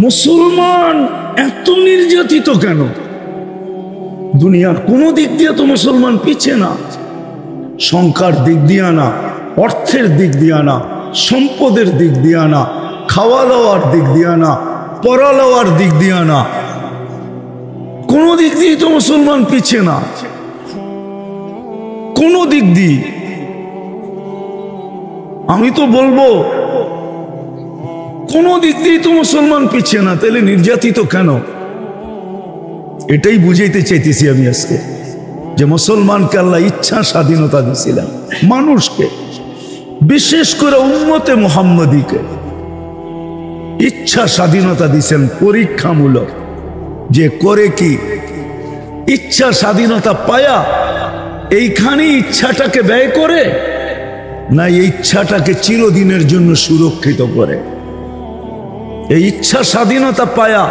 মুসলমান এত নির্যাতিত কেন? দুনিয়ার কোন দিক দিয়ে তো মুসলমান পিছে না, সংখ্যার দিক দিয়ে না, অর্থের দিক দিয়ে না, সম্পদের দিক দিয়ে না, খাওয়া দাওয়ার দিক দিয়ে না, পড়ালেখার দিক দিয়ে না, কোন দিক দিয়ে তো মুসলমান পিছে না, কোন দিক দিয়ে। আমি তো বলবো কোন দিক দিয়ে তো মুসলমান পিছিয়ে না, তাহলে নির্যাতিত কেন? এটাই বুঝাইতে চাইতেছি আমি আজকে, যে মুসলমানকে আল্লাহ ইচ্ছা স্বাধীনতা দিয়েছিলেন, মানুষকে বিশেষ করে উম্মতে মুহাম্মদীকে ইচ্ছা স্বাধীনতা দিয়েছেন পরীক্ষামূলক, যে করে কি ইচ্ছা স্বাধীনতা পায়া এইখানে ইচ্ছাটাকে ব্যয় করে না এই ইচ্ছাটাকে চিরদিনের জন্য সুরক্ষিত করে। এই ইচ্ছা স্বাধীনতা পায়া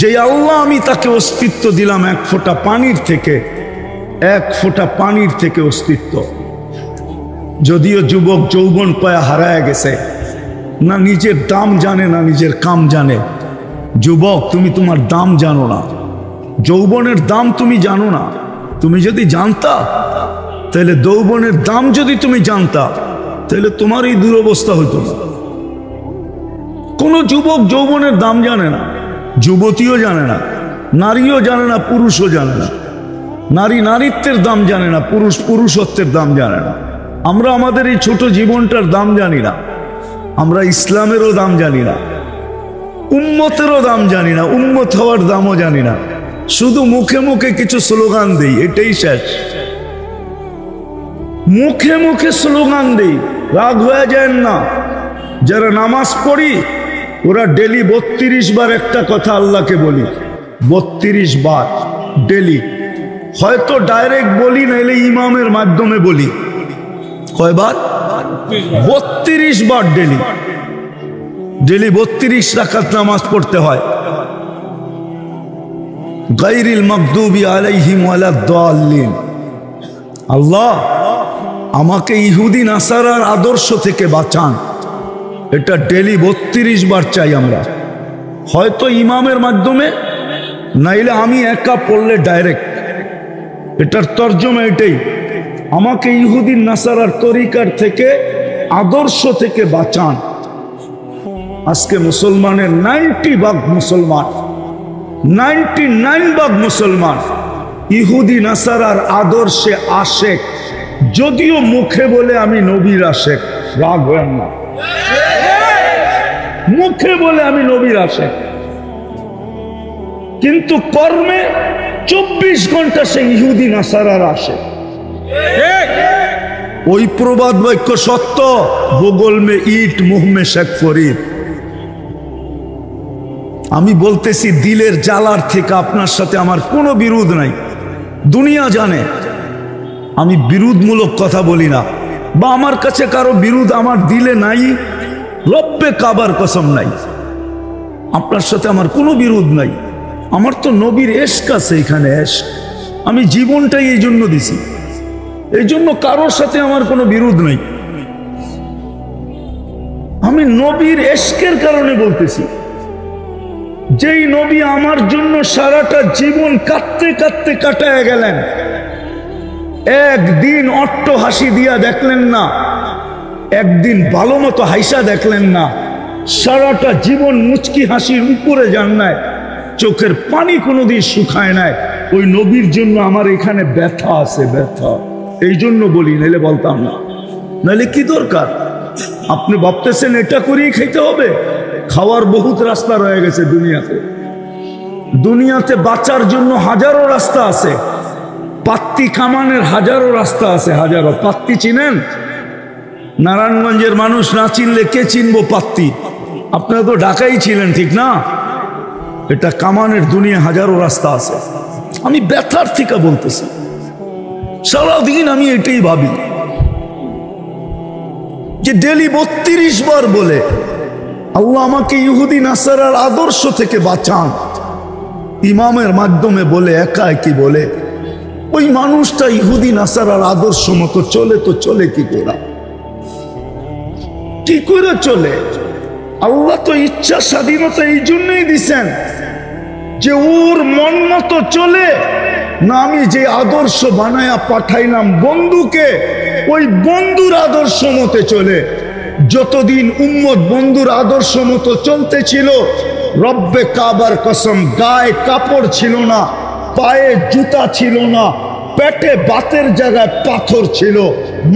যে আল্লাহ আমি তাকে অস্তিত্ব দিলাম এক ফোঁটা পানির থেকে, এক ফোঁটা পানির থেকে অস্তিত্ব। যদিও যুবক যৌবন পায়া হারায় গেছে, না নিজের দাম জানে না নিজের কাম জানে। যুবক তুমি তোমার দাম জানো না, যৌবনের দাম তুমি জানো না। তুমি যদি জানতা, তাহলে যৌবনের দাম যদি তুমি জানতা, তাহলে তোমার এই দুরবস্থা হইতো না। কোন যুবক যৌবনের দাম জানে না, যুবতীও জানে না, নারীও জানে না, পুরুষও জানে না। নারী নারীত্বের দাম জানে না, পুরুষ পুরুষত্বের দাম জানে না। আমরা আমাদের এই ছোট জীবনটার দাম জানি না, আমরা ইসলামেরও দাম জানি না, উম্মতেরও দাম জানি না, উম্মত হওয়ার দামও জানি না। শুধু মুখে মুখে কিছু স্লোগান দেই, এটাই শেষ। মুখে মুখে স্লোগান দেই, রাগ হয়ে যায় না। যারা নামাজ পড়ি ওরা ডেলি 32 বার একটা কথা আল্লাহকে বলি, 32 বার ডেলি। হয়তো ডাইরেক্ট বলি, নাইলে ইমামের মাধ্যমে বলি। কয়বার? 32 বার ডেলি। ডেলি 32 রাকাত নামাজ পড়তে হয়। গায়রিল মাগদুবি আলাইহিম ওয়ালাদ-দাল্লিন। আল্লাহ আমাকে ইহুদি নাসারার আদর্শ থেকে বাঁচান, এটা ডেলি 32 বার চাই আমরা। হয়তো ইমামের মাধ্যমে, নাইলে আমি একা পড়লে ডাইরেক্ট। এটার তর্জমা এটাই, আমাকে ইহুদি নাসারার তরিকার থেকে, আদর্শ থেকে বাঁচান। আজকে মুসলমানের 90% মুসলমান, 99% মুসলমান ইহুদি নাসারার আদর্শে আশেক। যদিও মুখে বলে আমি নবীর আশেক, রাগ হয় না, মুখে বলে আমি নবীর আশেক, কিন্তু কর্মে 24 ঘন্টা সে ইহুদি নাসারার আশেক। ওই প্রবাদ বাক্য সত্য, বগল মে ইট মুহ মে শেখ ফরিদ। আমি বলতেছি দিলের জ্বালার থেকে, আপনার সাথে আমার কোনো বিরোধ নাই। দুনিয়া জানে আমি বিরোধমূলক কথা বলি না, বা আমার কাছে কারো বিরোধ আমার দিলে নাই, রব্বে কাবার কসম নাই। আপনার সাথে আমার কোনো বিরোধ নাই। আমার তো নবীর এশক আছে, এখানে এশক। আমি জীবনটাই এই জন্য দিছি, এই জন্য কারোর সাথে আমার কোনো বিরোধ নাই। আমি নবীর এশকের কারণে বলতেছি, যেই নবী আমার জন্য সারাটা জীবন কাঁদতে কাঁদতে কাটায় গেলেন, একদিন অট্ট হাসি দিয়া দেখলেন না, একদিন ভালো মতো হাসা দেখলেন না, সারাটা জীবন মুচকি হাসির উপরে যান নাই, চোখের পানি কোনোদিন শুকায় নাই। ওই নবীর জন্য আমার এখানে ব্যথা আছে, ব্যথা। এই জন্য বলি, নাইলে বলতাম না। নাইলে কি দরকার? আপনি ভাবতেছেন এটা করেই খেতে হবে? খাওয়ার বহুত রাস্তা রয়ে গেছে দুনিয়াতে। দুনিয়াতে বাঁচার জন্য হাজারো রাস্তা আছে, পাত্তি কামানের হাজারো রাস্তা আছে, হাজারো। পাত্তি চিনেন? নারায়ণগঞ্জের মানুষ না চিনলে কে চিনবো পাত্তি? আপনারা তো ঢাকাই ছিলেন, ঠিক না? এটা কামানের দুনিয়া হাজারো রাস্তা আছে। আমি ব্যথার থেকে বলতেছি, সারাদিন আমি এটাই ভাবি যে ডেলি 32 বার বলে আল্লাহ আমাকে ইহুদি নাসারার আদর্শ থেকে বাঁচান, ইমামের মাধ্যমে বলে, একা কি বলে। ওই মানুষটা ইহুদি নাসারার আদর্শ মতো চলে, তো চলে কি করে? কি করে চলে? আল্লাহ তো ইচ্ছা স্বাধীনতা এই জন্যই দিছেন যে ওর মন মতো চলে না, আমি যে আদর্শ বানায়া পাঠাইলাম বন্ধুকে, ওই বন্ধুর আদর্শ মতে চলে। যতদিন উম্মত বন্ধুর আদর্শ মতো চলতেছিল, রব্বে কাবার কসম, গায়ে কাপড় ছিল না, পায়ে জুতা ছিল না, পেটে বাতের জায়গায় পাথর ছিল,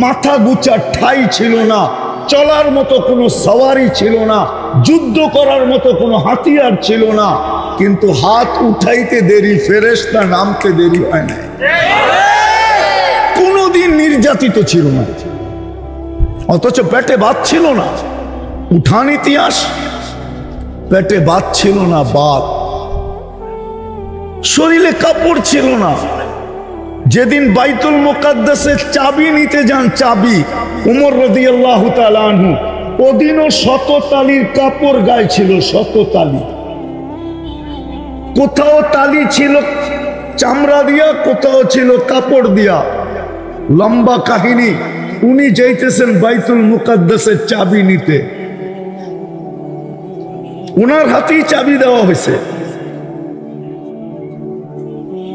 মাথা গুচা ঠাই ছিল না, চলার মতো কোনো সওয়ারি ছিল না, যুদ্ধ করার মতো কোনো হাতিয়ার ছিল না, কিন্তু হাত উঠাইতে দেরি, ফেরেশতা নামতে দেরি হয় না। কোনদিন নির্যাতিত ছিল না, অথচ পেটে ভাত ছিল না। উঠান ইতিহাস, পেটে ভাত ছিল না, ভাত, শরীরে কাপড় ছিল না। যেদিন বাইতুল মুকাদ্দাসের চাবি নিতে যান, চাবি, উমর রাদিয়াল্লাহু তাআলা আনহু, ওদিনও 100 তালির কাপড় গায়ে ছিল, 100 তালি। কোথাও তালি ছিল চামড়া দিয়া, কোথাও ছিল কাপড় দিয়া। লম্বা কাহিনী। উনি যাইতেছেন বাইতুল মুকাদ্দাসের চাবি নিতে, ওনার হাতেই চাবি দেওয়া হয়েছে।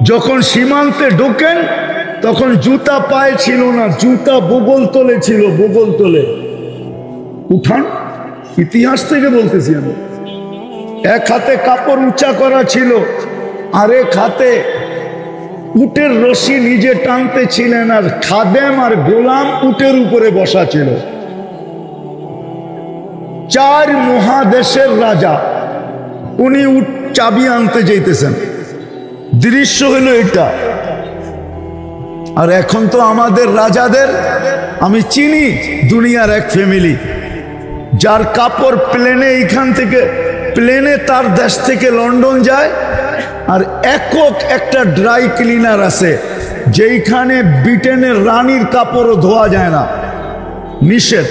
যখন সীমান্তে ঢোকেন তখন জুতা পায়ে ছিল না, জুতা বগল তলে ছিল, বগল তলে। উঠান, ইতিহাস থেকে বলতেছি আমি। এক হাতে কাপড় উঁচা করা ছিল, আরেক হাতে উটের রশি নিজে টানতে ছিলেন, আর খাদেম আর গোলাম উটের উপরে বসা ছিল। 4 মহাদেশের রাজা, উনি চাবি আনতে যাইতেছেন। দৃশ্য হলো এটা। আর এখন তো আমাদের রাজাদের আমি চিনি, দুনিয়ার এক ফ্যামিলি, যার কাপড় প্লেনে, এইখান থেকে প্লেনে তার দেশ থেকে লন্ডন যায়, আর একক একটা ড্রাই ক্লিনার আছে যেইখানে ব্রিটেনের রানীর কাপড়ও ধোয়া যায় না, নিষেধ।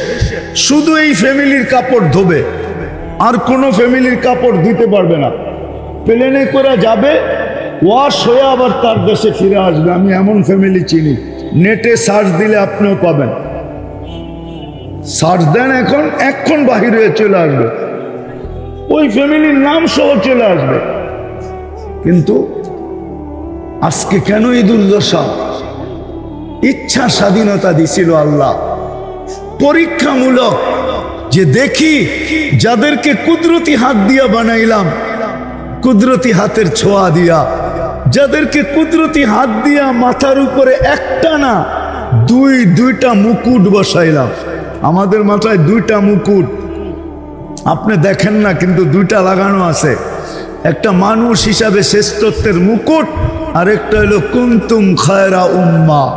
শুধু এই ফ্যামিলির কাপড় ধোবে, আর কোনো ফ্যামিলির কাপড় দিতে পারবে না। প্লেনে করে যাবে, ওয়াশ হয়ে আবার তার দেশে ফিরে আসবে। আমি এমন ফ্যামিলি চিনি, নেটে সার্চ দিলে আপনিও পাবেন। সার্চ দেন, এখন বাহির হয়ে চলে আসবে, ওই ফ্যামিলির নাম সহ চলে আসবে। কিন্তু আজকে কেন এই দুর্দশা? ইচ্ছা স্বাধীনতা দিছিল আল্লাহ, পরীক্ষামূলক, যে দেখি যাদেরকে কুদরতি হাত দিয়া বানাইলাম, কুদরতি হাতের ছোঁয়া দিয়া, যাদেরকে কুদরতি হাত দিয়া মাথার উপরে একটা না দুইটা মুকুট বসাইলাম। আমাদের মাথায় 2টা মুকুট আপনি দেখেন না, কিন্তু 2টা লাগানো আছে। একটা মানুষ হিসাবে শ্রেষ্ঠত্বের মুকুট, আর একটা হলো কুনতুম খায়রা উম্মাহ।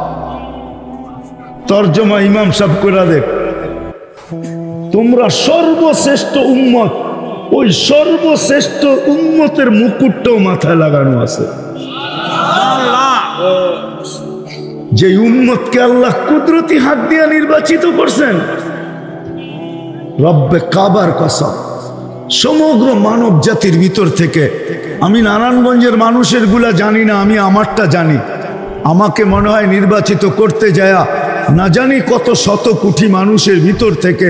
তরজমা ইমাম সাহেব করে দেখ, তোমরা সর্বশ্রেষ্ঠ উম্মত। ওই সর্বশ্রেষ্ঠ উম্মতের মুকুটটাও মাথায় লাগানো আছে। যে উম্মতকে আল্লাহ কুদরতি হাত দিয়ে নির্বাচিত করছেন, রব্বে কাবার কসম, সমগ্র মানব জাতির ভিতর থেকে। আমি নারায়ণগঞ্জের মানুষের গুলা জানি না, আমি আমারটা জানি। আমাকে মনে হয় নির্বাচিত করতে যায়া না জানি কত শত কোটি মানুষের ভিতর থেকে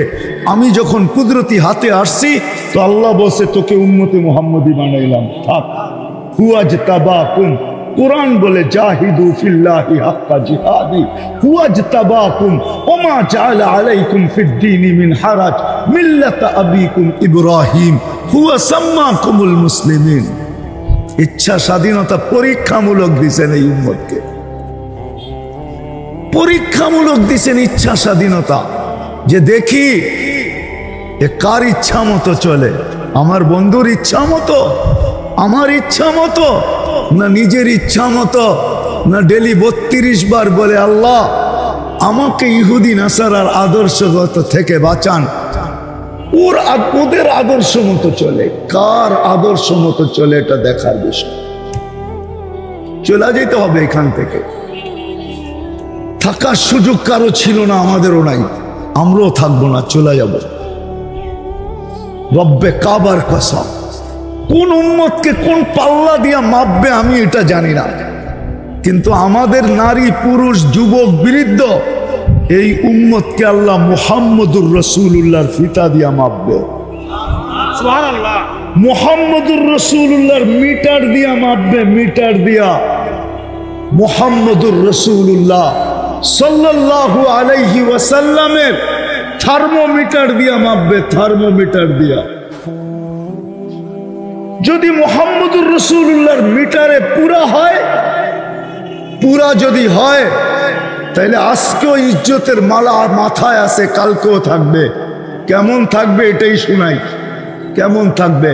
আমি যখন কুদরতি হাতে আসছি, তো আল্লাহ বসে তোকে উম্মতে মুহাম্মদী বানাইলাম। থাক, হুয়াজতাবাকুম, কুরআন বলে জাহিদু ফিল্লাহি হাক্কা জিহাদি হুয়াজতাবাকুম ওমা জাআলা আলাইকুম ফিদ্দীনি মিন হারাজ মিল্লাতা আবিকুম ইব্রাহিম হুয়া সাম্মাকুমুল মুসলিমিন। ইচ্ছা স্বাধীনতা পরীক্ষামূলক দিয়েছেন এই উম্মতকে, পরীক্ষামূলক দিয়েছেন ইচ্ছা স্বাধীনতা, যে দেখি এ কার ইচ্ছা মতো চলে। আমার বন্ধুর ইচ্ছা মতো, আমার ইচ্ছা মতো, না নিজের ইচ্ছা মতো, না ডেলি 32 বার বলে আল্লাহ আমাকে ইহুদি নাসারার আদর্শগত থেকে বাঁচান। ওদের আদর্শ মতো চলে, কার আদর্শ মতো চলে এটা দেখার বিষয়। চলে যেতে হবে এখান থেকে। থাকার সুযোগ কারো ছিল না, আমাদেরও নাই, আমরাও থাকবো না, চলে যাব। রব্বে কাবার কসম, কোন উম্মতকে কোন পাল্লা দিয়া মাপবে আমি এটা জানি না, কিন্তু আমাদের নারী পুরুষ যুবক বৃদ্ধ এই উম্মতকে আল্লাহ মুহাম্মদুর রাসূলুল্লাহর ফিতা দিয়া মাপবে। সুবহানাল্লাহ। মুহাম্মদুর রাসূলুল্লাহর মিটার দিয়া মাপবে, মিটার দিয়া। মুহাম্মদুর রাসূলুল্লাহ সাল্লাল্লাহু আলাইহি ওয়াসাল্লামের থার্মোমিটার দিয়া মাপবে, থার্মোমিটার দিয়া। যদি মুহাম্মদুর রাসূলুল্লাহর মিটারে পুরা হয়, পুরা যদি হয়, তাহলে আজকেও ইজ্জতের মালা মাথায় আছে, কালকেও থাকবে। কেমন থাকবে এটাই শোনাই, কেমন থাকবে?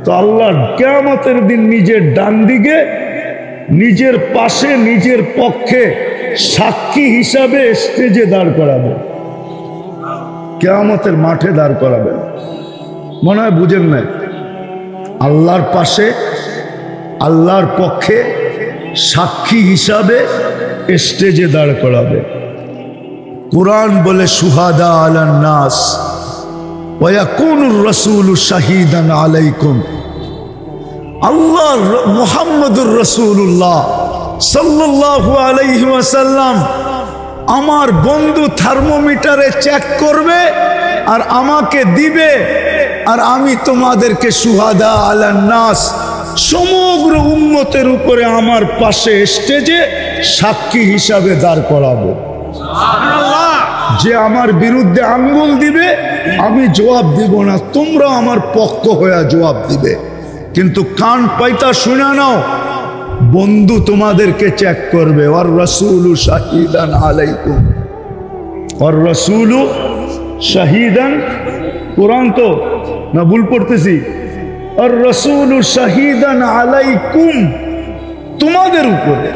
তো আল্লাহ কিয়ামতের দিন নিজের ডান দিকে, নিজের পাশে, নিজের পক্ষে সাক্ষী হিসাবে স্টেজে দাঁড় করাবে, কিয়ামতের মাঠে দাঁড় করাবে। মনে হয় বুঝেন নাই? আল্লাহর পাশে, আল্লাহর পক্ষে সাক্ষী হিসাবে স্টেজে দাঁড় করাবে। কুরআন বলে শুহাদা আলান নাস ওয়া ইয়াকুনুর রাসূলু শাহীদান আলাইকুম। আল্লাহ মুহাম্মদুর রাসূলুল্লাহ সাল্লাল্লাহু আলাইহি ওয়াসাল্লাম আমার বন্ধু থার্মোমিটারে চেক করবে আর আমাকে দিবে, আর আমি তোমাদেরকে শুহাদা আলান নাস সমগ্র উম্মতের উপরে আমার পাশে স্টেজে সাক্ষী হিসাবে দাঁড় করাবো। যে আমার বিরুদ্ধে আঙ্গুল দিবে আমি জবাব দিব না, তোমরা আমার পক্ষ হয়ে জবাব দিবে। কিন্তু কান পাইতা শুনে নাও, বন্ধু তোমাদেরকে চেক করবে। ওয়ার রাসূলু শাহীদান আলাইকুম, ওয়ার রাসূলু শাহীদান, কোরআন তো না ভুল পড়তেছি? আর রাসূলু শাহীদান আলাইকুম, তোমাদের উপরে।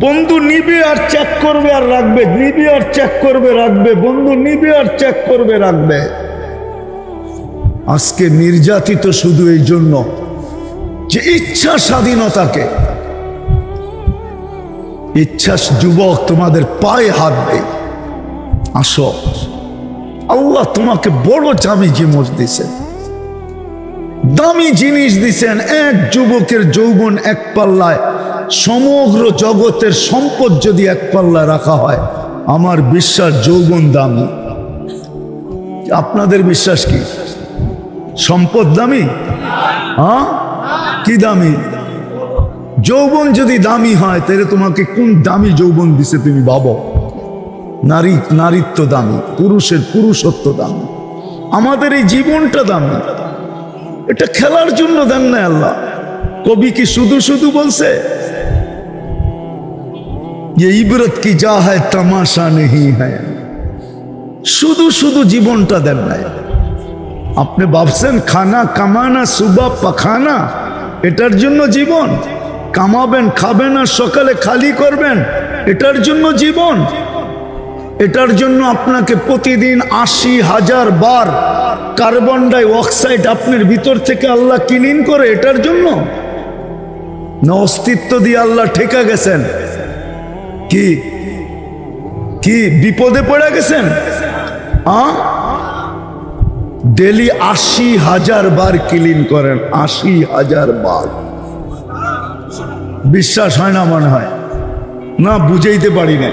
বন্ধু নিবে আর চেক করবে আর রাখবে, নিবে আর চেক করবে রাখবে, বন্ধু নিবে আর চেক করবে রাখবে। আজকে নির্যাতিত শুধু এই জন্য যে ইচ্ছা স্বাধীনতাকে, ইচ্ছা। যুবক তোমাদের পায়ে হাত দেয়, আসো, আল্লাহ তোমাকে বড় দামি জিনিস দিছেন, দামি জিনিস দিছেন। এক যুবকের যৌবন এক পাল্লায়, সমগ্র জগতের সম্পদ যদি এক পাল্লায় রাখা হয়, আমার বিশ্বাস যৌবন দামি। আপনাদের বিশ্বাস কি? সম্পদ দামি? হ্যাঁ, কি দামি? যৌবন যদি দামি হয়, তাহলে তোমাকে কোন দামি যৌবন দিছে তুমি ভাবো। নারীত্ব দামি, পুরুষের পুরুষত্ব দামি, আমাদের এই জীবনটা দামি। এটা খেলার জন্য দেন না আল্লাহ। কবি কি শুধু শুধু বলছে ये इबरत की जा है तमाशा नहीं है, শুধু শুধু জীবনটা দেন নাই। আপনি ভাবছেন খানা কামানা সুবা পাখানা, এটার জন্য জীবন? কামাবেন, খাবেন আর সকালে খালি করবেন, এটার জন্য জীবন? এটার জন্য আপনাকে প্রতিদিন 80,000 বার কার্বন ডাই অক্সাইড আপনার ভিতর থেকে আল্লাহ ক্লিন করে, এটার জন্য? না অস্তিত্ব দিয়ে আল্লাহ ঠেকা গেছেন? কি কি বিপদে পড়ে গেছেন? ডেলি 80,000 বার ক্লিন করেন, 80,000 বার। বিশ্বাস হয় না মনে হয়? না, বুঝাইতে পারি না।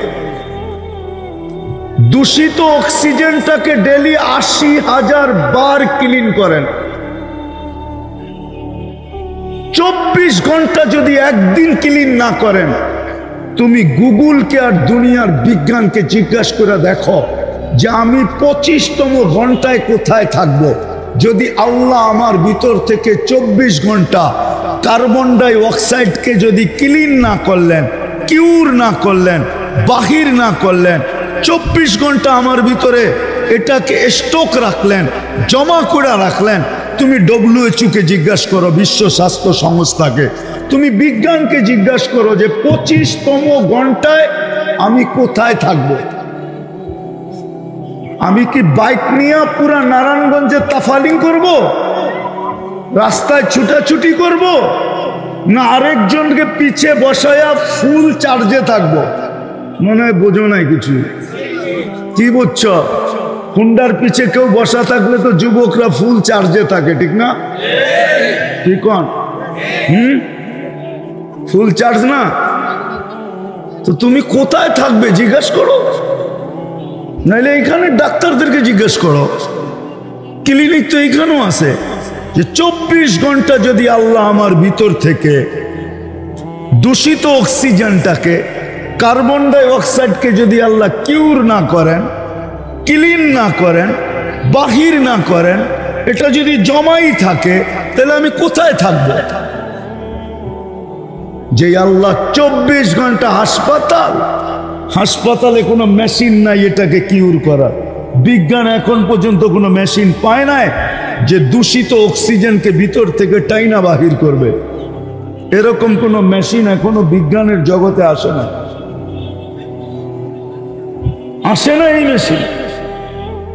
দূষিত অক্সিজেনটাকে ডেলি 80,000 বার ক্লিন করেন। 24 ঘন্টা যদি একদিন ক্লিন না করেন, তুমি গুগলকে আর দুনিয়ার বিজ্ঞানকে জিজ্ঞাসা করে দেখো যে আমি 25তম ঘন্টায় কোথায় থাকব। যদি আল্লাহ আমার ভিতর থেকে 24 ঘন্টা কার্বন ডাই অক্সাইডকে যদি ক্লিন না করলেন, কিউর না করলেন, বাহির না করলেন, 24 ঘন্টা আমার ভিতরে এটাকে স্টক রাখলেন, জমা করে রাখলেন, তুমি WHO কে জিজ্ঞাসা করো, বিশ্ব স্বাস্থ্য সংস্থাকে, তুমি বিজ্ঞানকে জিজ্ঞাসা করো যে 25তম ঘন্টায় আমি কোথায় থাকব। আমি কি বাইক নিয়ে পুরা নারায়ণগঞ্জে তাফালিং করব, রাস্তায় ছুটাছুটি করব, না আরেকজনকে পিছে বসায়া ফুল চার্জে থাকবো? মনে হয় বোঝো নাই কিছু। কি বুঝছ? হুন্ডার পিছে কেউ বসা থাকলে তো যুবকরা ফুল চার্জে থাকে, ঠিক না? ঠিক কোন? ফুল চার্জ না? তো তুমি কোথায় থাকবে জিজ্ঞাসা করো, নাইলে এখানে ডাক্তারদেরকে জিজ্ঞেস করো। ক্লিনিক তো এখানেও আছে যে 24 ঘন্টা যদি আল্লাহ আমার ভিতর থেকে দূষিত অক্সিজেনটাকে, কার্বন ডাই অক্সাইডকে যদি আল্লাহ কিউর না করেন, ক্লিন না করেন, বাহির না করেন, এটা যদি জমাই থাকে, তাহলে আমি কোথায় থাকবো? যে আল্লাহ 24 ঘন্টা হাসপাতালে কোনো মেশিন নাই এটাকে কিউর করার। বিজ্ঞান এখন পর্যন্ত কোনো মেশিন পায় নাই যে দূষিত অক্সিজেনকে ভিতর থেকে টাইনা বাহির করবে। এরকম কোনো মেশিন এখনো বিজ্ঞানের জগতে আসে না, এই মেশিন।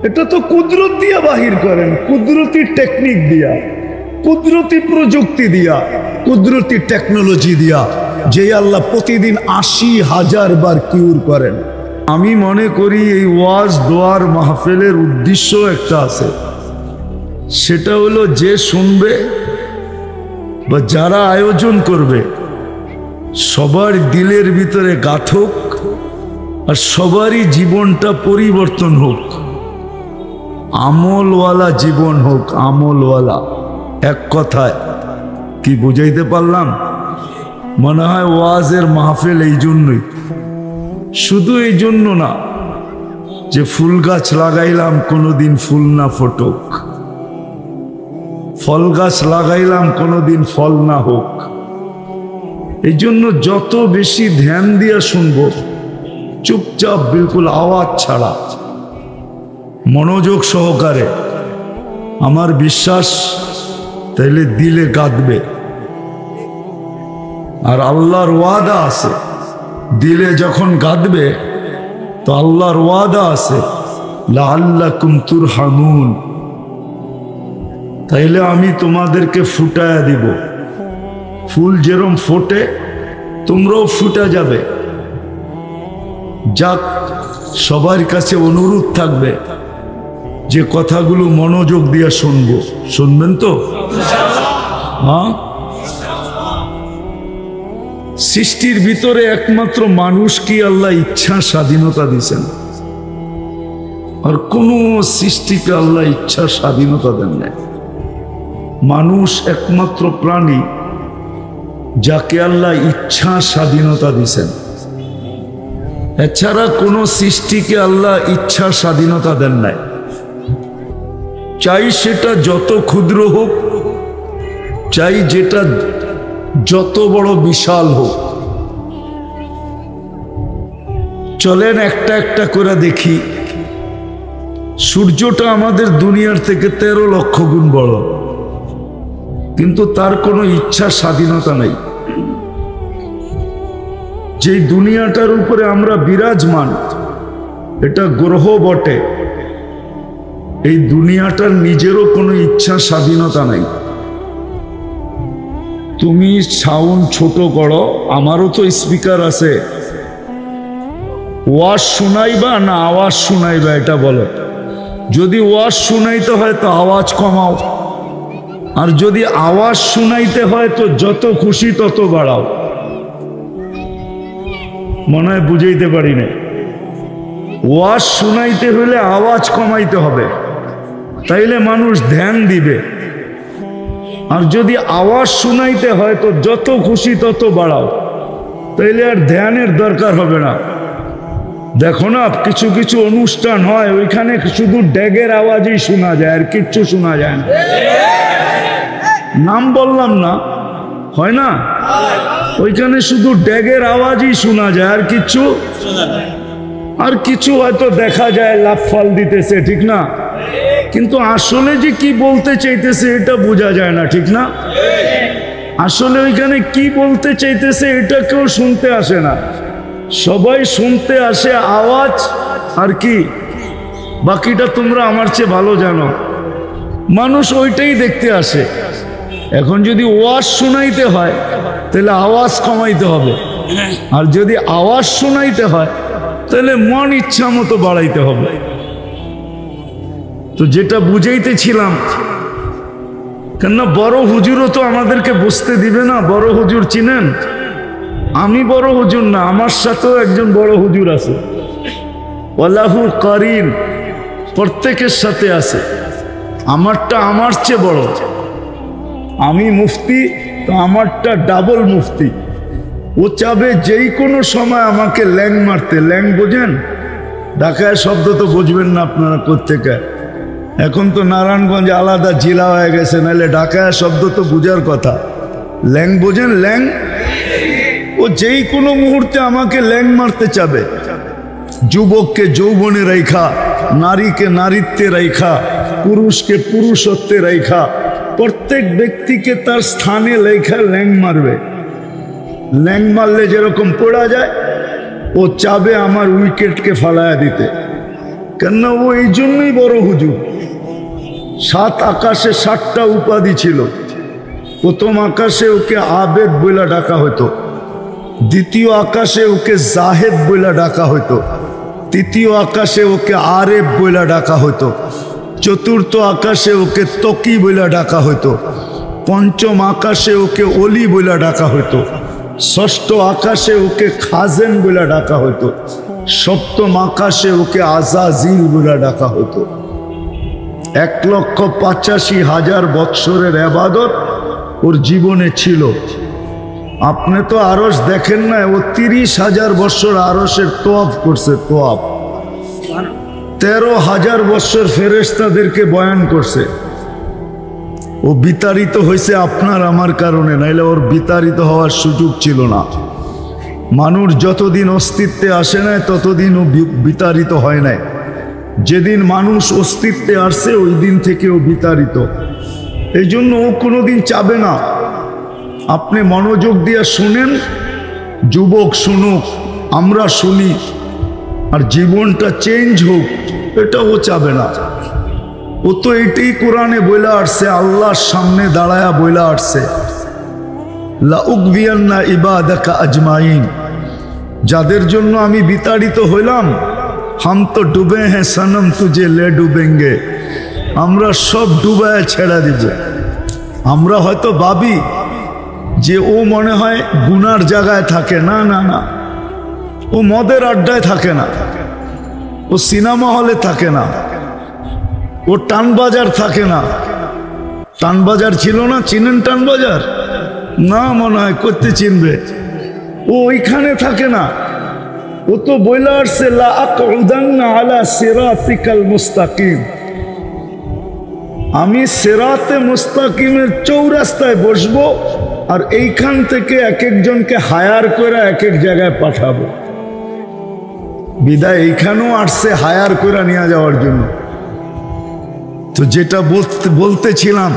এটা তো কুদরত দিয়া বাহির করেন, কুদরতি টেকনিক দিয়া, কুদরতি প্রযুক্তি দিয়া, কুদরতি টেকনোলজি দিয়া, যে আল্লাহ প্রতিদিন 80,000 বার কিউর করেন। আমি মনে করি এই ওয়াজ দোয়ার মাহফিলের উদ্দেশ্য একটা আছে, সেটা হলো যে শুনবে বা যারা আয়োজন করবে সবার দিলের ভিতরে গাঁথক আর সবারই জীবনটা পরিবর্তন হোক, আমলওয়ালা জীবন হোক, আমলওয়ালা। এক কথায় কি বুঝাইতে পারলাম? মনে হয় ওয়াজের মাহফিল এই জন্যই, শুধু এই জন্য না যে ফুল গাছ লাগাইলাম কোনোদিন ফুল না ফোটুক, ফল গাছ লাগাইলাম কোনোদিন ফল না হোক। এই জন্য যত বেশি ধ্যান দিয়া শুনবো, চুপচাপ বিলকুল আওয়াজ ছাড়া মনোযোগ সহকারে, আমার বিশ্বাস তাইলে দিলে গাঁথবে। আর আল্লাহর ওয়াদা আছে, দিলে যখন গাঁথবে তো আল্লাহর ওয়াদা আছে লাআল্লাকুম তুরহামুন, তাইলে আমি তোমাদেরকে ফুটায়া দিব। ফুল যেরম ফোটে তোমরাও ফুটা যাবে। যাক, সবার কাছে অনুরোধ থাকবে যে কথাগুলো মনোযোগ দিয়ে শুনবো। শুনবেন তো? হ্যাঁ। সৃষ্টির ভিতরে একমাত্র মানুষকে আল্লাহ ইচ্ছা স্বাধীনতা দিয়েছেন, আর কোন সৃষ্টিকে আল্লাহ ইচ্ছা স্বাধীনতা দেন না। মানুষ একমাত্র প্রাণী যাকে আল্লাহ ইচ্ছা স্বাধীনতা দিয়েছেন। এছাড়া কোন সৃষ্টিকে আল্লাহ ইচ্ছা স্বাধীনতা দেন নাই। চাই সেটা যত ক্ষুদ্র হোক, চাই যেটা যত বড় বিশাল হোক। চলেন একটা একটা করে দেখি। সূর্যটা আমাদের দুনিয়ার থেকে 13 লক্ষ গুণ বড়, কিন্তু তার কোনো ইচ্ছা স্বাধীনতা নাই। যে দুনিয়াটার উপরে আমরা বিরাজমান, এটা গ্রহ বটে, এই দুনিয়াটার নিজেরও কোনো ইচ্ছা স্বাধীনতা নাই। তুমি সাউন্ড ছোট করো, আমারও তো স্পিকার আছে, ওয়াজ শোনাইবা না আওয়াজ শোনাইবা এটা বলো। যদি ওয়াজ শোনাইতে হয় তো আওয়াজ কমাও, আর যদি আওয়াজ শোনাইতে হয় তো যত খুশি তত বাড়াও। মনে হয় বুঝাইতে পারি না। ওয়াজ শোনাইতে হলে আওয়াজ কমাইতে হবে, তাইলে মানুষ ধ্যান দিবে। আর যদি আওয়াজ শোনাইতে হয় তো যত খুশি তত বাড়াও, তাইলে আর ধ্যানের দরকার হবে না। দেখো না, কিছু কিছু অনুষ্ঠান হয় ওইখানে শুধু ড্যাগের আওয়াজই শোনা যায়, আর কিচ্ছু শোনা যায় না। নাম বললাম না, হয় না? ওইখানে শুধু ড্যাগের আওয়াজই শোনা যায়, আর কিচ্ছু, আর কিছু হয়তো দেখা যায় লাফাল দিতেছে, ঠিক না? কিন্তু আসলে যে কি বলতে চাইতেছে এটা বোঝা যায় না, ঠিক না? আসলে ওইখানে কি বলতে চাইতেছে এটা কেউ শুনতে আসে না। সবাই শুনতে আসে আওয়াজ আর কি, বাকিটা তোমরা আমার চেয়ে ভালো জানো। মানুষ ওইটাই দেখতে আসে। এখন যদি ওয়াজ শোনাইতে হয় তাহলে আওয়াজ কমাইতে হবে, আর যদি আওয়াজ শোনাইতে হয় তাহলে মন ইচ্ছা মতো বাড়াইতে হবে। তো যেটা বুঝাইতেছিলাম, কেননা বড় হুজুরও তো আমাদেরকে বুঝতে দিবে না। বড় হুজুর চিনেন? আমি বড় হুজুর না, আমার সাথেও একজন বড় হুজুর আছে, ওয়ালাহু কারিন, প্রত্যেকের সাথে আছে। আমারটা আমার চেয়ে বড়। আমি মুফতি, তো আমারটা ডাবল মুফতি। ও চাবে যেই কোনো সময় আমাকে ল্যাং মারতে। ল্যাং বোঝেন? ঢাকায় শব্দ তো বুঝবেন না আপনারা কোত্থেকে। এখন তো নারায়ণগঞ্জ আলাদা জেলা হয়ে গেছে, নাহলে ঢাকায় শব্দ তো বুঝার কথা। ল্যাং বোঝেন? ল্যাং। ও যেই কোনো মুহূর্তে আমাকে ল্যাং মারতে চাবে। যুবককে যৌবনে রেখা, নারীকে নারীত্বে রেখা, পুরুষকে পুরুষত্বে রেখা, প্রত্যেক ব্যক্তিকে তার স্থানে লেখা ল্যাং মারবে। ল্যাং মারলে যেরকম পড়া যায়, ও চাবে আমার উইকেটকে ফালায়া দিতে। কেননা ও এই জন্যই বড় হুজুর। 7 আকাশে 7টা উপাধি ছিল। প্রথম আকাশে ওকে আবেদ বইলা ডাকা হতো, দ্বিতীয় আকাশে ওকে জাহেদ বইলা ডাকা হতো, তৃতীয় আকাশে ওকে আরেব বইলা ডাকা হতো, চতুর্থ আকাশে ওকে তকি বইলা ডাকা হতো, পঞ্চম আকাশে ওকে অলি বইলা ডাকা হতো, ষষ্ঠ আকাশে ওকে খাজেন বইলা ডাকা হতো, সপ্তম আকাশে ওকে আজাজিল বইলা ডাকা হতো। 1,85,000 বৎসরের ইবাদত ওর জীবনে ছিল। আপনি তো আরশ দেখেন না, ও 30,000 বৎসর আরশের তোয়াফ করছে। তোয়াফ 13,000 বৎসর ফেরেশতাদেরকে বয়ান করছে। ও বিতাড়িত হয়েছে আপনার আমার কারণে, নাইলে ওর বিতাড়িত হওয়ার সুযোগ ছিল না। মানুষ যতদিন অস্তিত্বে আসে নাই ততদিন ও বিতাড়িত হয় নাই। যেদিন মানুষ অস্তিত্বে আসছে ওই দিন থেকে ও বিতাড়িত। এই জন্য ও কোনোদিন চাবে না আপনি মনোযোগ দিয়ে শুনেন, যুবক শুনুক, আমরা শুনি, আর জীবনটা চেঞ্জ হোক, এটা ও চাবে না। ও তো এটাই কোরআনে বইলা আসছে, আল্লাহর সামনে দাঁড়ায়া বইলা আসছে, লা উগবিয়ান্না ইবাদাকা আজমাইন। যাদের জন্য আমি বিতাড়িত হইলাম, হাম তো ডুবে হ্যাঁ সনম তুজে লে ডুবেঙ্গে, আমরা সব ডুবায় ছেড়া দিব। আমরা হয়তো ভাবি যে ও মনে হয় গুনার জায়গায় থাকে। না না না, ও মদের আড্ডায় থাকে না, ও সিনেমা হলে থাকে না, ও টানবাজার থাকে না। টানবাজার ছিল না? চিনেন টানবাজার? না মনে হয়, করতে চিনবে। ও ওইখানে থাকে না। ও তো বইলা আসছে, লা আকউদান্না আলা সিরাতিকাল মুস্তাকিম, আমি সিরাতে মুস্তাকিমের চৌরাস্তায় বসবো, আর এইখান থেকে এক একজনকে হায়ার করে এক এক জায়গায় পাঠাবো। বিদায় এইখানেও আসছে হায়ার করে নিয়ে যাওয়ার জন্য। তো যেটা বলতেছিলাম,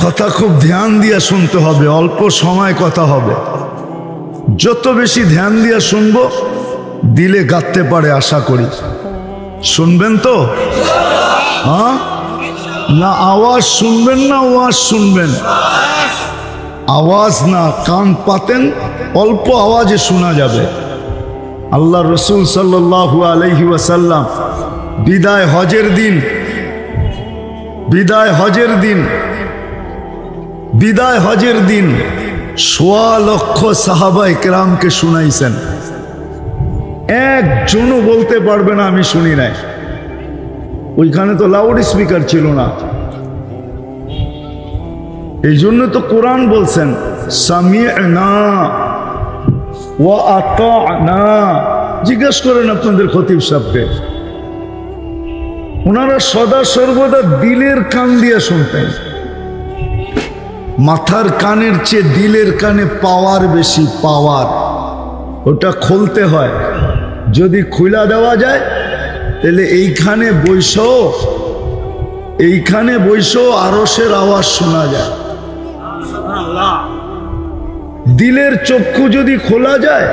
কথা খুব ধ্যান দিয়ে শুনতে হবে, অল্প সময় কথা হবে। যত বেশি ধ্যান দিয়ে শুনবো, দিলে গাঁথতে পারে আশা করি। শুনবেন তো? হ্যাঁ না, আওয়াজ শুনবেন না ওয়াজ শুনবেন? আওয়াজ না, কান পাতেন, অল্প আওয়াজে শোনা যাবে। আল্লাহ রসুল সাল্লাল্লাহু আলাইহি ওয়াসাল্লাম বিদায় হজের দিন, বিদায় হজের দিন, বিদায় হজের দিন 1.25 লক্ষ সাহাবায়ে কেরামকে শুনাইছেন। একজনও বলতে পারবে না আমি শুনি নাই। ওইখানে তো লাউড স্পিকার ছিল না। এই জন্য তো কোরআন বলছেন, সামি'না ওয়া আতা'না। জিজ্ঞেস করেন আপনাদের খতিব সাহেবকে, ওনারা সদা সর্বদা দিলের কান দিয়ে শুনতেন। মাথার কানের চেয়ে দিলের কানে পাওয়ার বেশি, পাওয়ার। ওটা খুলতে হয়, যদি খুলা দেওয়া যায় তাহলে এইখানে বৈশো আরশের আওয়াজ শোনা যায়। দিলের চক্ষু যদি খোলা যায়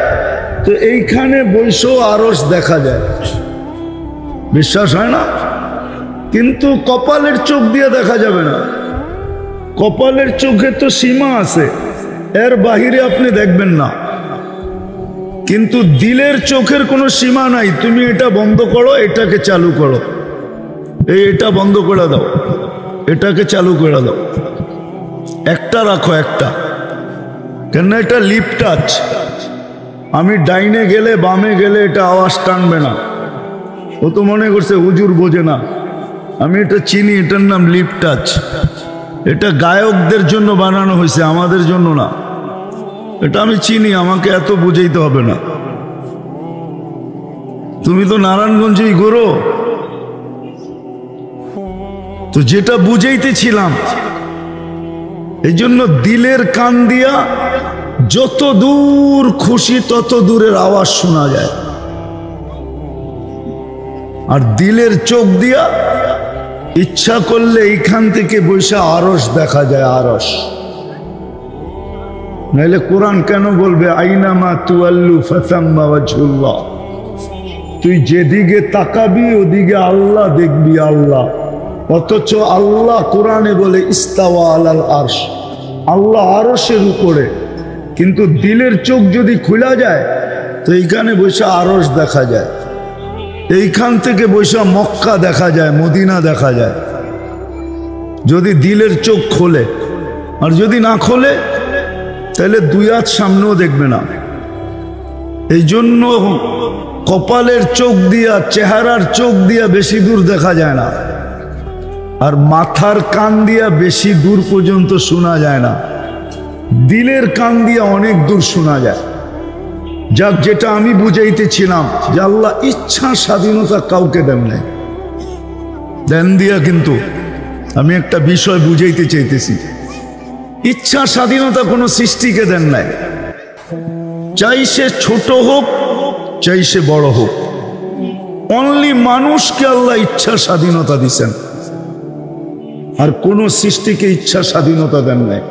তো এইখানে বৈশো আরশ দেখা যায়। বিশ্বাস হয় না? কিন্তু কপালের চোখ দিয়ে দেখা যাবে না। কপালের চোখে তো সীমা আছে, এর বাহিরে আপনি দেখবেন না। কিন্তু দিলের চোখের কোনো সীমা নাই। তুমি এটা বন্ধ করো, এটাকে চালু করো, এটা বন্ধ করে দাও, এটাকে চালু করে দাও, একটা রাখো একটা। কেন? এটা লিপ টাচ। আমি ডাইনে গেলে বামে গেলে এটা আওয়াজ টানবে না। ও তো মনে করছে হুজুর বোঝে না। আমি এটা চিনি, এটার নাম লিপ টাচ। এটা গায়কদের জন্য বানানো হয়েছে, আমাদের জন্য না। এটা আমি চিনি, আমাকে এত বুঝাইতে হবে না। তুমি তো নারায়ণগঞ্জেই ঘোরো, তো যেটা বুঝাইতেছিলাম, এই জন্য দিলের কান দিয়া যত দূর খুশি তত দূরের আওয়াজ শোনা যায়, আর দিলের চোখ দিয়া ইচ্ছা করলে এইখান থেকে বৈশা আরশ দেখা যায়, আরশ। নাইলে কোরআন কেন বলবে আইনামা তুয়াল্লু ফাসাম্মা ওয়াজহুল্লাহ, তুই যেদিকে তাকাবি ওদিকে আল্লাহ দেখবি, আল্লাহ। অথচ আল্লাহ কোরআনে বলে ইস্তাওয়া আলাল আরশ, আল্লাহ আরশের উপরে। কিন্তু দিলের চোখ যদি খোলা যায় তো এইখানে বৈশা আরশ দেখা যায়, এইখান থেকে বৈশা মক্কা দেখা যায়, মদিনা দেখা যায়, যদি দিলের চোখ খোলে। আর যদি না খোলে তাহলে দুই হাত সামনেও দেখবে না। এই জন্য কপালের চোখ দিয়া, চেহারার চোখ দিয়া বেশি দূর দেখা যায় না, আর মাথার কান দিয়া বেশি দূর পর্যন্ত শোনা যায় না। দিলের কান দিয়া অনেক দূর শোনা যায়। যাক, যেটা আমি বুঝাইতেছিলাম যে আল্লাহ ইচ্ছা স্বাধীনতা কাউকে দেন নাই, দেন দিয়া। কিন্তু আমি একটা বিষয় বুঝাইতে চাইতেছি, ইচ্ছা স্বাধীনতা কোনো সৃষ্টিকে দেন নাই। চাই সে ছোট হোক, চাই সে বড় হোক, অনলি মানুষকে আল্লাহ ইচ্ছা স্বাধীনতা দিছেন, আর কোন সৃষ্টিকে ইচ্ছা স্বাধীনতা দেন নাই।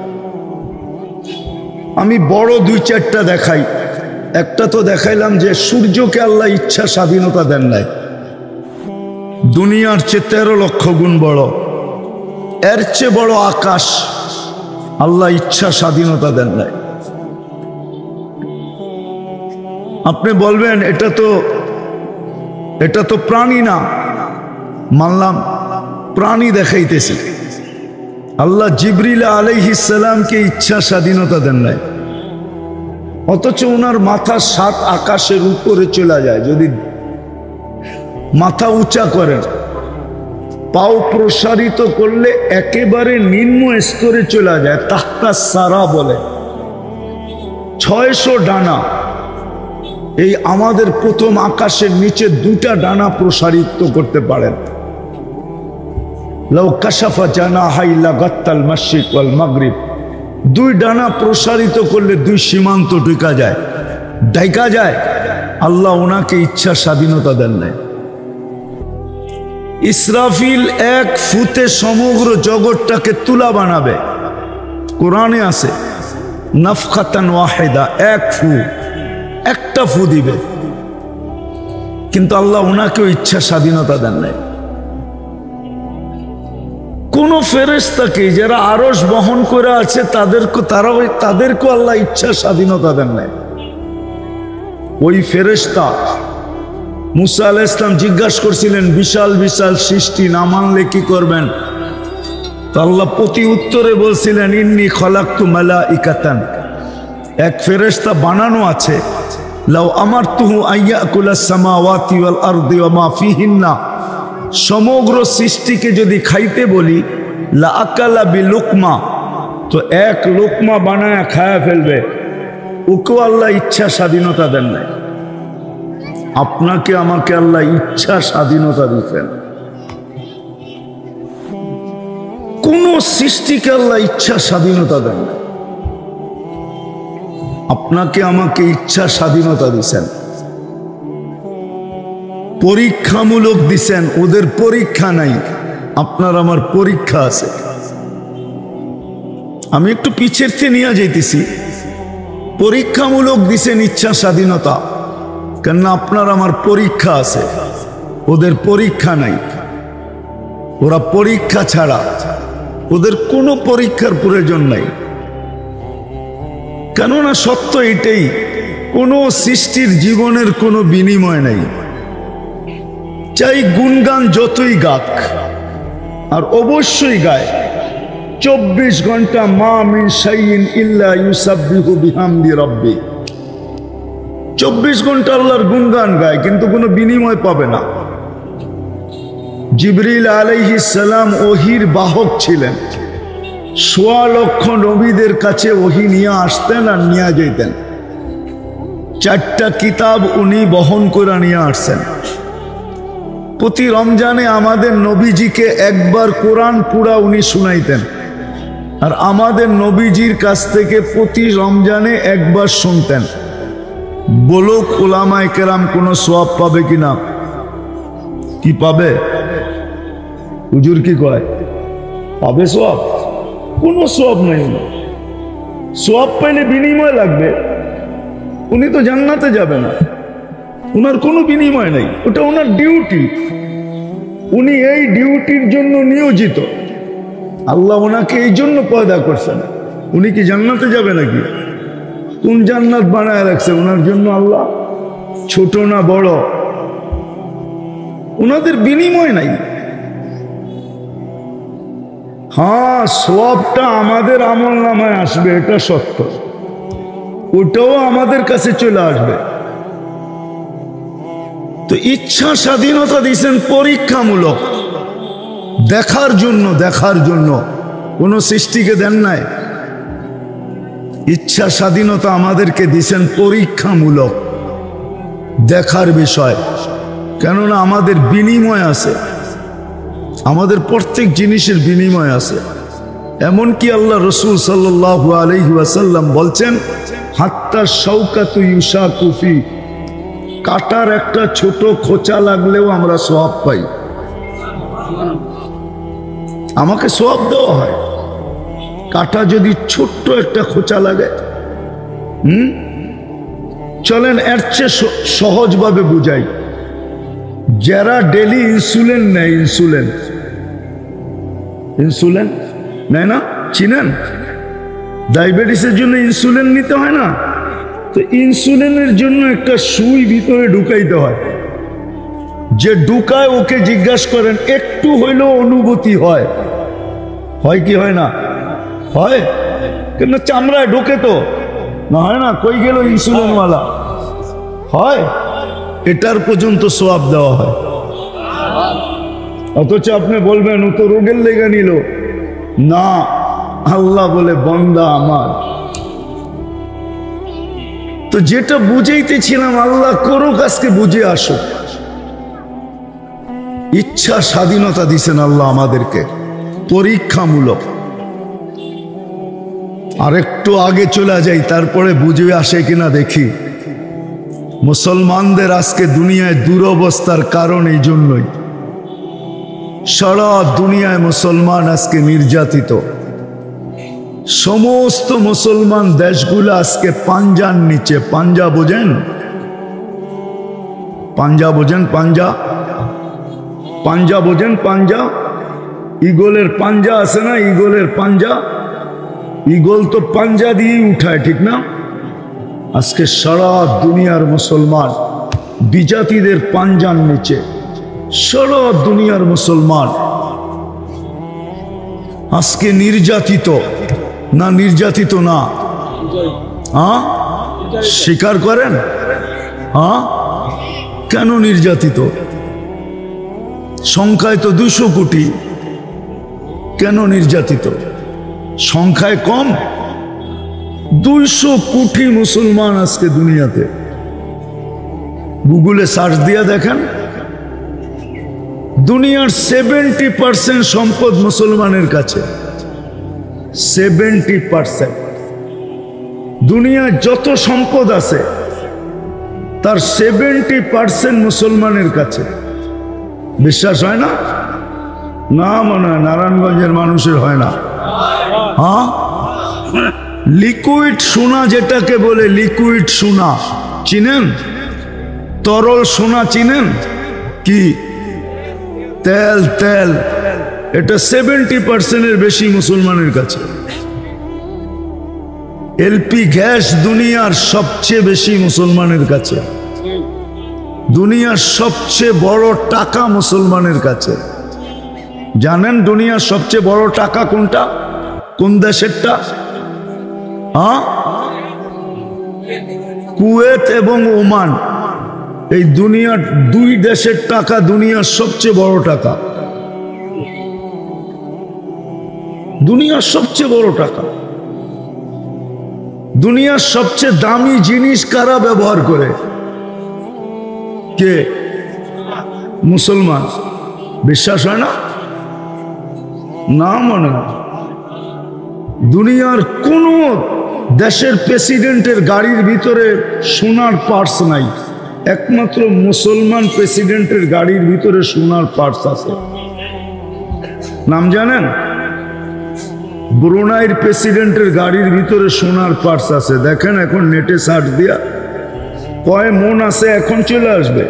আমি বড় দুই চারটা দেখাই। একটা তো দেখাইলাম যে সূর্যকে আল্লাহ ইচ্ছা স্বাধীনতা দেন নাই, দুনিয়ার চেয়ে 13 লক্ষ গুণ বড়। এর চেয়ে বড় আকাশ আল্লাহ ইচ্ছা স্বাধীনতা দেন নাই। আপনি বলবেন এটা তো প্রাণী না, মানলাম প্রাণী দেখাইতেছি। আল্লাহ জিবরিল আলাইহিস সালামকে ইচ্ছা স্বাধীনতা দেন নাই, অথচ ওনার মাথা 7 আকাশের উপরে চলে যায়। যদি মাথা উঁচা করেন, পাও প্রসারিত করলে একেবারে নিম্ন স্তরে চলে যায়, তাহতা সারা বলে। 600 ডানা। এই আমাদের প্রথম আকাশের নিচে 2টা ডানা প্রসারিত করতে পারেন। লাউ কাশাফা জানাহাই লাগাত্তাল মাশরিক ওয়াল মাগরিব, 2 ডানা প্রসারিত করলে 2 সীমান্ত ঢাকা যায়। আল্লাহ ওনাকে ইচ্ছা স্বাধীনতা দেন নাই। ইসরাফিল 1 ফুতে সমগ্র জগৎটাকে তুলা বানাবে, কোরআনে আছে নাফখাতান ওয়াহিদা, 1 ফু, একটা ফু দিবে। কিন্তু আল্লাহ ওনাকেও ইচ্ছা স্বাধীনতা দেন নাই। কোন ফেরেশতাকে যারা আরশ বহন করে আছে তাদেরকেও আল্লাহ ইচ্ছা স্বাধীনতা দেন নাই। ওই ফেরেশতা মুসা আলাইহিস সালাম জিজ্ঞাসা করছিলেন, বিশাল বিশাল সৃষ্টি না মানলে কি করবেন? তো আল্লাহ প্রতি উত্তরে বলছিলেন, ইন্নী খলাকতু মালাইকাতান, এক ফেরেশতা বানানো আছে, লাউ আমারতুহু আইয়াকুলাস সামাওয়াতি ওয়াল আরদি ওয়া মা ফিহিন্না, সমগ্র সৃষ্টিকে যদি খাইতে বলি, লা আকালা বিলুকমা, তো 1 লোকমা বানায়া খায়া ফেলবে। ওকেও আল্লাহ ইচ্ছা স্বাধীনতা দেন নাই। আপনাকে আমাকে আল্লাহ ইচ্ছা স্বাধীনতা দিতেন। কোন সৃষ্টিকে আল্লাহ ইচ্ছা স্বাধীনতা দেন নাই। আপনাকে আমাকে ইচ্ছা স্বাধীনতা দিছেন, পরীক্ষামূলক দিছেন। ওদের পরীক্ষা নাই, আপনার আমার পরীক্ষা আছে। আমি একটু পিছের থেকে নিয়ে যাইতেছি। পরীক্ষামূলক দিছেন ইচ্ছা স্বাধীনতা, কেননা আপনার আমার পরীক্ষা আছে, ওদের পরীক্ষা নাই। ওরা পরীক্ষা ছাড়া, ওদের কোনো পরীক্ষার প্রয়োজন নাই। কেননা সত্য এটাই, কোনো সৃষ্টির জীবনের কোনো বিনিময় নাই। চাই গুণগান যতই গাক, আর অবশ্যই গায় 24 ঘন্টা, মা মিন শাইইন ইল্লা ইউসাব্বিহু বিহামদি রাব্বি, 24 ঘন্টা আল্লাহর গুণগান গায়, কিন্তু কোনো বিনিময় পাবে না। জিবরিল আলাইহিস সালাম ওহির বাহক ছিলেন। ১৬ লক্ষ নবীদের কাছে ওহি নিয়ে আসতেন আর নিয়ে যেতেন। 4টা কিতাব উনি বহন করে নিয়ে আসছেন। প্রতি রমজানে আমাদের নবীজিকে একবার কোরআন পুরা উনি শুনাইতেন, আর আমাদের নবীজির কাছ থেকে প্রতি রমজানে একবার শুনতেন। বলুক উলামায়ে কেরাম কোনো সওয়াব পাবে কিনা? কি পাবে? হুজুর কি কয়? পাবে সওয়াব? কোনো সওয়াব নাই। সওয়াব পাইলে বিনিময় লাগবে। উনি তো জান্নাতে যাবে না, ওনার কোনো বিনিময় নেই, ওটা ওনার ডিউটি। উনি এই ডিউটির জন্য নিয়োজিত। আল্লাহ ওনাকে এই জন্য পয়দা করছেন। উনি কি জান্নাতে যাবে নাকি? কোন জান্নাত বানায় রাখছে ওনার জন্য আল্লাহ? ছোট না বড়? ওনাদের বিনিময় নাই। হ্যাঁ, সওয়াবটা আমাদের আমল নামায় আসবে, এটা সত্য। ওটাও আমাদের কাছে চলে আসবে। তো ইচ্ছা স্বাধীনতা দিয়েছেন পরীক্ষামূলক, দেখার জন্য। দেখার জন্য কোন সৃষ্টিকে দেন নাই। ইচ্ছা স্বাধীনতা আমাদেরকে দিয়েছেন পরীক্ষামূলক, দেখার বিষয়। কেননা আমাদের বিনিময় আছে, আমাদের প্রত্যেক জিনিসের বিনিময় আছে। এমনকি আল্লাহ রসুল সাল্লাল্লাহু আলাইহি ওয়াসাল্লাম বলছেন, হাত্তা শাওকাতু ইউশাকু ফি, কাটার একটা ছোট খোঁচা লাগলেও আমরা সওয়াব পাই। আমাকে সওয়াব দেওয়া হয়। কাটা যদি ছোট্ট একটা খোঁচা লাগে, চলেন এর চেয়ে সহজভাবে বুঝাই। যারা ডেলি ইনসুলিন নেয়, ইনসুলিন নেয় না, চিনেন? ডায়াবেটিসের জন্য ইনসুলিন নিতে হয় না? তো ইনসুলিনের জন্য একটা সুই ভিতরে ঢুকাইতে হয়। যে ঢুকায় ওকে জিজ্ঞাসা করেন, একটু হইলেও অনুভূতি হয়? হয় কি হয় না? হয়। কেন? চামড়ায় ঢোকে তো না, হয় না? কই গেল ইনসুলিনওয়ালা? হয়। এটার পর্যন্ত সওয়াব দেওয়া হয়। অথচ আপনি বলবেন ও তো রোগের লেগে নিল। না, আল্লাহ বলে বান্দা আমার। তো যেটা বুঝাইতেছিলাম, আল্লাহ করুক, আজকে বুঝে আসুক। ইচ্ছা স্বাধীনতা দিছেন আল্লাহ আমাদেরকে পরীক্ষামূলক। আর একটু আগে চলে যাই, তারপরে বুঝে আসে কিনা দেখি। মুসলমানদের আজকে দুনিয়ায় দুরবস্থার কারণ এই জন্যই। সারা দুনিয়ায় মুসলমান আজকে নির্যাতিত। সমস্ত মুসলমান দেশগুলো আজকে পাঞ্জার নিচে। পাঞ্জা বোঝেন? পাঞ্জা বোঝেন? পাঞ্জা, পাঞ্জা বোঝেন? পাঞ্জা, ঈগলের পাঞ্জা আছে না? ঈগলের পাঞ্জা, ঈগল তো পাঞ্জা দিয়েই উঠায়, ঠিক না? আজকে সারা দুনিয়ার মুসলমান বিজাতিদের পাঞ্জার নিচে। সারা দুনিয়ার মুসলমান আজকে নির্যাতিত না? নির্যাতিত না? হ্যাঁ, স্বীকার করেন? হ্যাঁ, কেন নির্যাতিত? সংখ্যায় তো 200 কোটি। কেন নির্যাতিত? সংখ্যায় কম? 200 কোটি মুসলমান আজকে দুনিয়াতে। গুগলে সার্চ দিয়ে দেখেন, দুনিয়ার 70% সম্পদ মুসলমানের কাছে। 70%। দুনিয়ার যত সম্পদ আছে তার 70% মুসলমানের কাছে। বিশ্বাস হয় না? না, মনে হয় নারায়ণগঞ্জের মানুষের হয় না। হ্যাঁ, লিকুইড সোনা যেটাকে বলে, লিকুইড সোনা চিনেন? তরল সোনা চিনেন? কি? তেল। তেল, এটা 70%-এর বেশি মুসলমানের কাছে। এলপি গ্যাস দুনিয়ার সবচেয়ে বেশি মুসলমানের কাছে। দুনিয়ার সবচেয়ে বড় টাকা মুসলমানের কাছে। জানেন দুনিয়ার সবচেয়ে বড় টাকা কোনটা? কোন দেশেরটা? হ্যাঁ, কুয়েত এবং ওমান। এই দুনিয়ার 2 দেশের টাকা দুনিয়ার সবচেয়ে বড় টাকা। দুনিয়ার সবচেয়ে বড় টাকা। দুনিয়ার সবচেয়ে দামি জিনিস কারা ব্যবহার করে? কে? মুসলমান। বিশ্বাস হয় না? না মনে হয়। দুনিয়ার কোন দেশের প্রেসিডেন্টের গাড়ির ভিতরে সোনার পার্স নাই, একমাত্র মুসলমান প্রেসিডেন্টের গাড়ির ভিতরে সোনার পার্স আছে। নাম জানেন? ব্রুনাইয়ের প্রেসিডেন্টের গাড়ির ভিতরে সোনার পার্স আছে। দেখেন এখন নেটে সার্চ দিয়া কয় মন আছে, এখন চলে আসবে।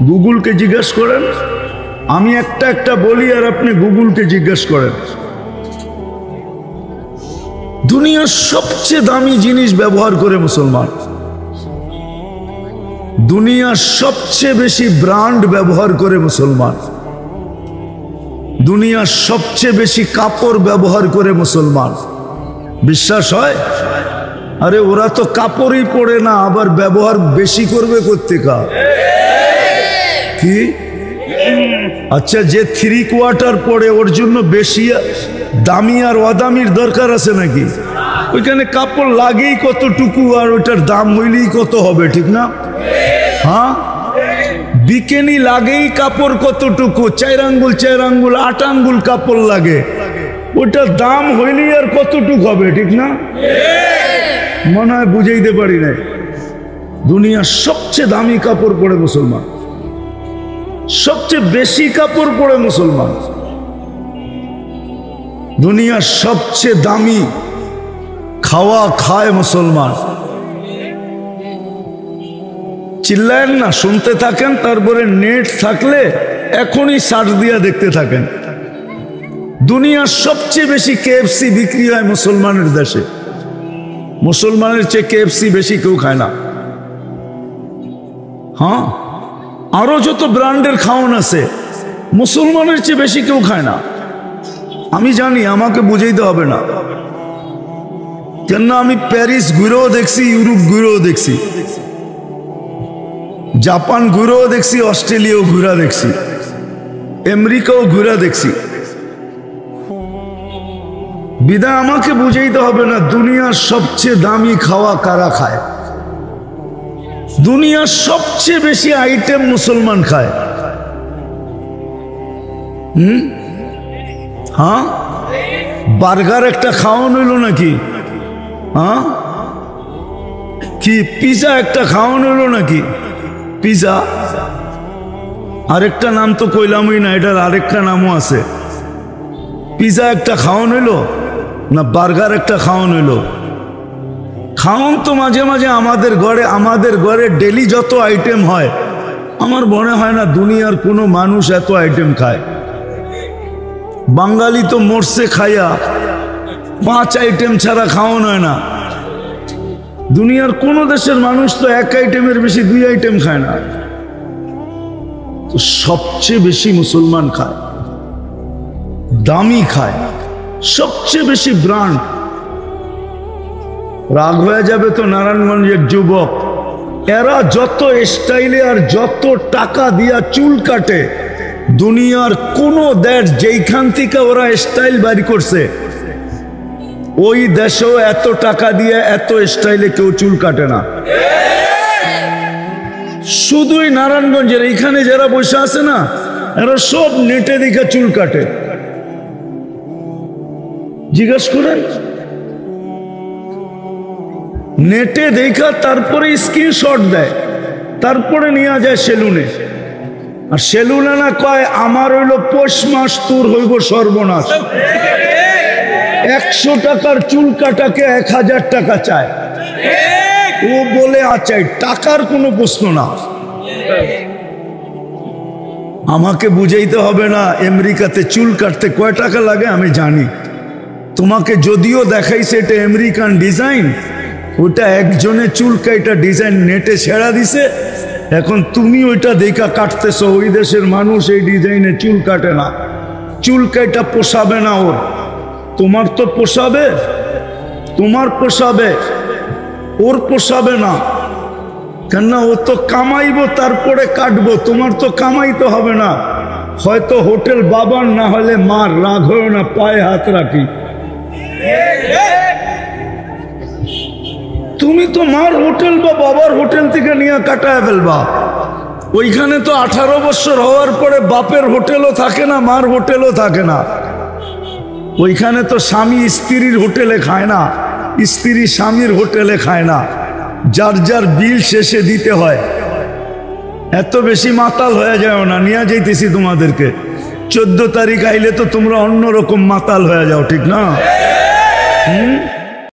গুগলকে জিজ্ঞেস করেন, আমি একটা একটা বলি আর আপনি গুগলকে জিজ্ঞেস করেন। দুনিয়ার সবচেয়ে দামি জিনিস ব্যবহার করে মুসলমান। দুনিয়ার সবচেয়ে বেশি ব্র্যান্ড ব্যবহার করে মুসলমান। দুনিয়ার সবচেয়ে বেশি কাপড় ব্যবহার করে মুসলমান। বিশ্বাস হয়? আরে ওরা তো কাপড়ই পরে না, আবার ব্যবহার বেশি করবে কোত্থেকে? কি আচ্ছা, যে 3/4 পরে ওর জন্য বেশি দামি আর অদামির দরকার আছে নাকি? ওইখানে কাপড় লাগেই কতটুকু আর ওইটার দাম হইলেই কত হবে, ঠিক না? হ্যাঁ, বিকেনি লাগেই কাপড় কতটুকু, 4 আঙ্গুল 4 আঙ্গুল 8 আঙ্গুল কাপড় লাগে, ওইটার দাম হইলেই আর কতটুকু হবে, ঠিক না? মনে হয় বুঝাইতে পারি নাই। দুনিয়ার সবচেয়ে দামি কাপড় পরে মুসলমান, সবচেয়ে বেশি কাপড় পরে মুসলমান। দুনিয়ার সবচেয়ে দামি খাওয়া খায় মুসলমান। চিল্লায়েন না, শুনতে থাকেন, তারপরে নেট থাকলে এখনই সার্চ দিয়া দেখতে থাকেন। দুনিয়ার সবচেয়ে বেশি কেএফসি বিক্রি হয় মুসলমানের দেশে। মুসলমানের চেয়ে কেএফসি বেশি কেউ খায় না। হ্যাঁ, আরো যত ব্র্যান্ডের খাওয়ান আছে মুসলমানের চেয়ে বেশি কেউ খায় না। আমি জানি, আমাকে বুঝাইতে হবে না, কেননা আমি প্যারিস ঘুরেও দেখছি, ইউরোপ ঘুরেও দেখছি, জাপান ঘুরেও দেখছি, অস্ট্রেলিয়াও ঘুরা দেখছি, আমেরিকাও ঘুরা দেখছি। বিদায় আমাকে বুঝাইতে হবে না দুনিয়ার সবচেয়ে দামি খাওয়া কারা খায়। দুনিয়ার সবচেয়ে বেশি আইটেম মুসলমান খায়। হ্যাঁ, বার্গার একটা খাওয়ান হইল নাকি? হ্যাঁ, কি পিজা একটা খাওয়ান হইল নাকি? পিজা আরেকটা নাম তো কইলামই না, এটার আরেকটা নামও আছে। পিজা একটা খাওয়ান হইল না বার্গার একটা খাওয়ান হইল? খাওয়ান তো মাঝে মাঝে আমাদের ঘরে ডেলি যত আইটেম হয়, আমার মনে হয় না দুনিয়ার কোনো মানুষ এত আইটেম খায়। বাঙালি তো মরছে খাইয়া, 5 আইটেম ছাড়া খাওয়ানো হয় না। দুনিয়ার কোন দেশের মানুষ তো 1 আইটেমের বেশি 2 আইটেম খায় না। তো সবচেয়ে বেশি মুসলমান খায়, দামি খায়, সবচেয়ে বেশি ব্র্যান্ড। রাগ হয়ে যাবে তো নারায়ণগঞ্জের যুবক, এরা যত স্টাইলে আর যত টাকা দিয়া চুল কাটে, দুনিয়ার কোন দেশ যেইখান থেকে ওরা স্টাইল বাড়ি করছে, ওই দেশেও এত টাকা দিয়ে এত স্টাইলে কেউ চুল কাটে না। শুধুই নারায়ণগঞ্জের এইখানে যারা বসে আছে না, এরা সব নেটে দেখে চুল কাটে। জিজ্ঞাসা করেন, নেটে দেখা তারপরে স্ক্রিনশট দেয়, তারপরে নিয়ে যায় সেলুনে। আর সেলুনে না কয় আমার হইল পৌষ মাস, তোর হইব সর্বনাশ। 100 টাকার চুল কাটাকে 1000 টাকা চায়। ও বলে আচ্ছা, টাকার কোনো প্রশ্ন না। আমাকে বুঝাইতে হবে না আমেরিকাতে চুল কাটতে কয় টাকা লাগে, আমি জানি। তোমাকে যদিও দেখাইছে এটা আমেরিকান ডিজাইন, ওটা একজনে চুল কাটা ডিজাইন নেটে ছেড়া দিছে, এখন তুমি ওইটা দেখা কাটতেছো। ওই দেশের মানুষ এই ডিজাইনে চুল কাটে না, চুল কাটা পোষাবে না ওর। তোমার তো পোষাবে, তোমার পোষাবে, ওর পোষাবে না, কেননা ও তো কামাইবো তারপরে কাটবো, তোমার তো কামাইতে হবে না। হয়তো হোটেল বাবার না হলে মার, রাগ হয় না, পায়ে হাত রাখি। তুমি তো মার হোটেল বা বাবার হোটেল থেকে নিয়ে কাটায় ফেলবা। ওইখানে তো 18 বছর হওয়ার পরে বাপের হোটেলও থাকে না, মার হোটেলও থাকে না। ওইখানে তো স্বামী স্ত্রীর হোটেলে খায় না, স্ত্রী স্বামীর হোটেলে খায় না, যার যার বিল শেষে দিতে হয়। এত বেশি মাতাল হয়ে যাও না, নিয়ে যাইতেছি তোমাদেরকে। 14 তারিখ আইলে তো তোমরা অন্যরকম মাতাল হয়ে যাও, ঠিক না?